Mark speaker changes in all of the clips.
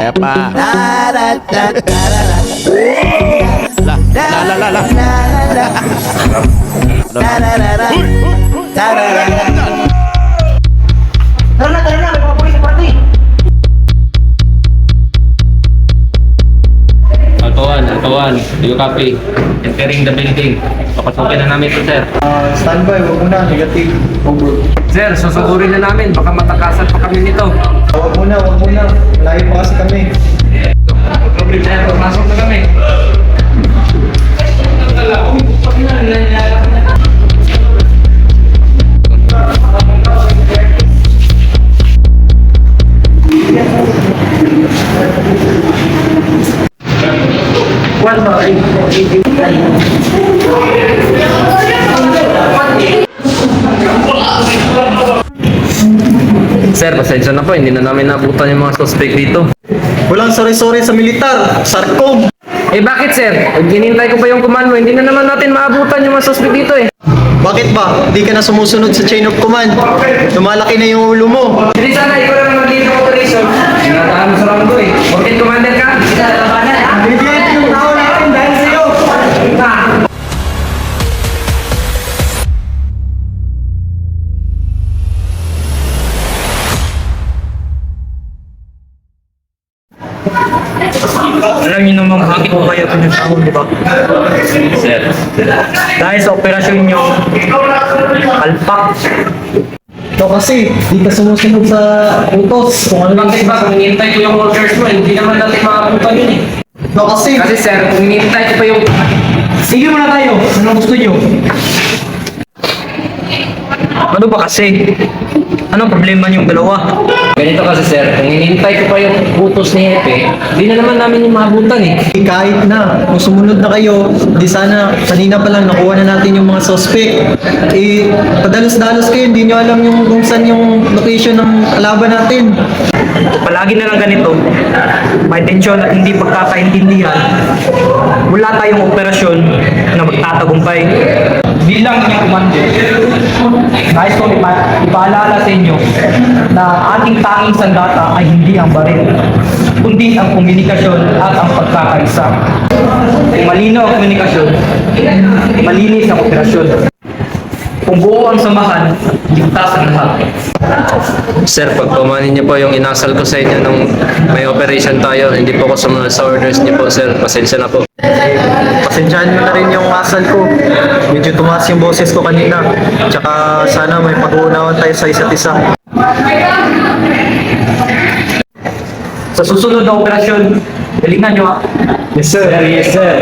Speaker 1: Epa.
Speaker 2: Tara na, may mga pulis sa party.
Speaker 3: Altuan, do you copy? Entering the building. Papasukin na namin ito, sir.
Speaker 4: Standby, wag muna, negative. Over.
Speaker 3: Sir, susugurin na namin. Baka matakasan pa kami nito.
Speaker 4: Wag muna. Malayo pa kasi kami.
Speaker 3: Sir, pasok na kami. Sir, pasensya na po. Hindi na namin nabutan yung mga suspect dito.
Speaker 4: Walang sorry sa militar. Sarkom.
Speaker 3: Eh bakit, sir? Ginintay ko pa yung command mo. Hindi na naman natin maabutan yung mga suspect dito eh.
Speaker 4: Bakit ba? Di ka na sumusunod sa chain of command. Lumalaki na yung ulo mo.
Speaker 3: Hindi sana, ikaw lang mag-lead ng operation. Sinatahan mo sa ranggo eh. Bakit commander ka?
Speaker 4: Bibigyan yung tao natin dahil sa'yo.
Speaker 2: Alam niyo naman bakit ko kayo pinagtawag, di ba?
Speaker 3: Sir.
Speaker 2: Dahil sa operasyon niyo, alpak.
Speaker 4: Ito kasi, di ka sumusunod sa utos. Kung ano
Speaker 3: Bakit ba? Kung hinihintay ko yung orders mo, hindi naman natin maabutan yun eh.
Speaker 4: Ito kasi,
Speaker 3: Kasi sir, kung hinihintay ko pa yung...
Speaker 2: Sige muna tayo. Ano gusto niyo? Ano ba kasi? Anong problema niyong dalawa?
Speaker 3: Ganito kasi sir, kung hinihintay ko pa yung utos ni Hepe, hindi na naman namin yung maabutan eh.
Speaker 4: kahit na, kung sumunod na kayo, di sana, kanina pa lang nakuha na natin yung mga suspect. Eh, padalos-dalos kayo, hindi nyo alam yung kung saan yung location ng kalaban natin.
Speaker 2: Palagi na lang ganito. May tensyon at hindi pagkakaintindihan. Wala tayong operasyon na magtatagumpay. Bilang inyong commander, nais kong ipaalala sa inyo na ating tanging sandata ay hindi ang baril, kundi ang komunikasyon at ang pagkakaisa. Kung malino ang komunikasyon, malinis ang operasyon. Kung buo ang samahan, ligtas ang lahat.
Speaker 3: Sir, pagpamanin niyo po yung inasal ko sa inyo nung may operation tayo, hindi po ako sumunod sa orders niyo po sir, pasensya na po.
Speaker 4: Pasensyahan mo na rin yung asal ko. Medyo tumaas yung boses ko kanina. Tsaka sana may pag-uunawan tayo sa isa't isa.
Speaker 2: Sa susunod na operasyon, galingan nyo ha.
Speaker 4: Yes sir.
Speaker 2: Yes sir.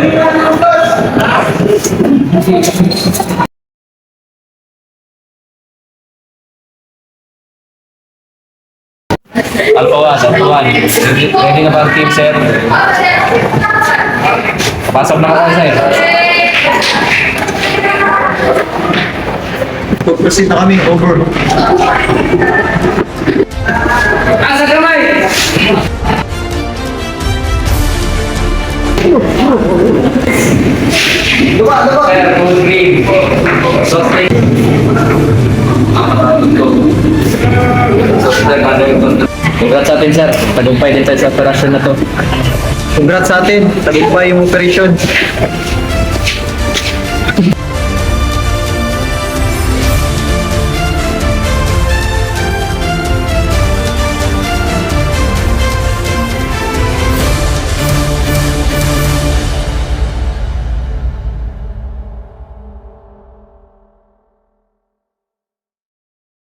Speaker 3: Altuan. Ready na ba ang team sir? Pasok na ka sir.
Speaker 4: Proceed na kami. Over.
Speaker 3: Asa kamay! Sir, full green. Suspect. Congrats sa atin sir. Tagumpay din tayo sa operasyon na to.
Speaker 4: Congrats sa atin. Tagumpay yung operasyon.